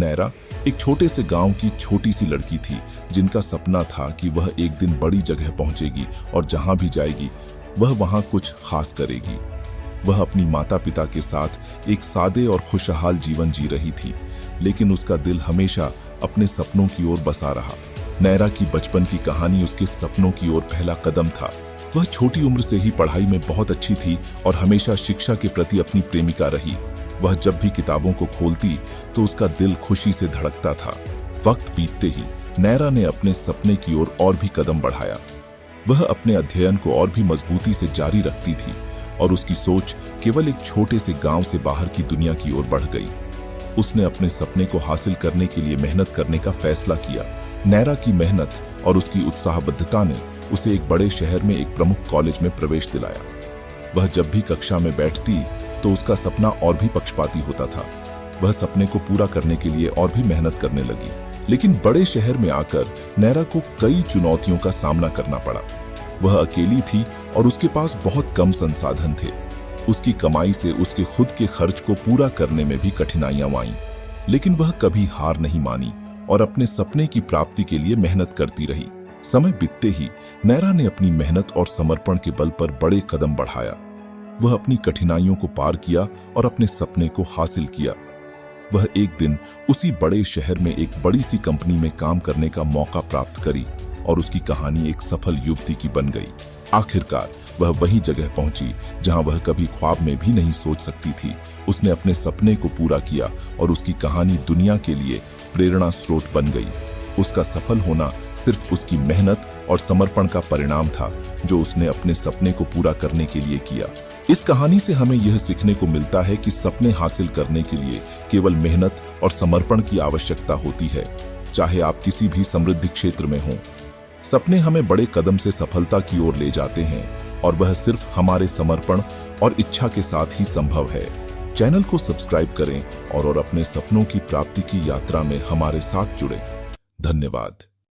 नैरा एक छोटे से गांव की छोटी सी लड़की थी जिनका सपना था कि वह एक दिन बड़ी जगह पहुंचेगी और जहां भी जाएगी वह वहां कुछ खास करेगी। वह अपनी माता पिता के साथ एक सादे और खुशहाल जीवन जी रही थी, लेकिन उसका दिल हमेशा अपने सपनों की ओर बसा रहा। नैरा की बचपन की कहानी उसके सपनों की ओर पहला कदम था। वह छोटी उम्र से ही पढ़ाई में बहुत अच्छी थी और हमेशा शिक्षा के प्रति अपनी प्रेमिका रही। वह जब भी किताबों को खोलती तो उसका दिल खुशी से धड़कता था। वक्त बीतते ही नैरा ने अपने सपने की ओर और भी कदम बढ़ाया। वह अपने अध्ययन को और भी मजबूती से जारी रखती थी और उसकी सोच केवल एक छोटे से गांव से बाहर की दुनिया की ओर बढ़ गई। उसने अपने सपने को हासिल करने के लिए मेहनत करने का फैसला किया। नैरा की मेहनत और उसकी उत्साहबद्धता ने उसे एक बड़े शहर में एक प्रमुख कॉलेज में प्रवेश दिलाया। वह जब भी कक्षा में बैठती तो उसका सपना और भी पक्षपाती होता था। वह सपने को पूरा करने के लिए और भी मेहनत करने लगी, लेकिन बड़े शहर में आकर नैरा को कई चुनौतियों का सामना करना पड़ा। वह अकेली थी और उसके पास बहुत कम संसाधन थे। उसकी कमाई से उसके खुद के खर्च को पूरा करने में भी कठिनाइयां आईं, लेकिन वह कभी हार नहीं मानी और अपने सपने की प्राप्ति के लिए मेहनत करती रही। समय बीतते ही नैरा ने अपनी मेहनत और समर्पण के बल पर बड़े कदम बढ़ाया। वह अपनी कठिनाइयों को पार किया और अपने सपने को हासिल किया। वह एक दिन उसी बड़े शहर में एक बड़ी सी कंपनी में काम करने का मौका प्राप्त करी और उसकी कहानी एक सफल युवती की बन गई। आखिरकार वह वही जगह पहुंची जहां वह कभी ख्वाब में भी नहीं सोच सकती थी। उसने अपने सपने को पूरा किया और उसकी कहानी दुनिया के लिए प्रेरणा स्रोत बन गई। उसका सफल होना सिर्फ उसकी मेहनत और समर्पण का परिणाम था, जो उसने अपने सपने को पूरा करने के लिए किया। इस कहानी से हमें यह सीखने को मिलता है कि सपने हासिल करने के लिए केवल मेहनत और समर्पण की आवश्यकता होती है, चाहे आप किसी भी समृद्धि क्षेत्र में हों। सपने हमें बड़े कदम से सफलता की ओर ले जाते हैं और वह सिर्फ हमारे समर्पण और इच्छा के साथ ही संभव है। चैनल को सब्सक्राइब करें और अपने सपनों की प्राप्ति की यात्रा में हमारे साथ जुड़ें। धन्यवाद।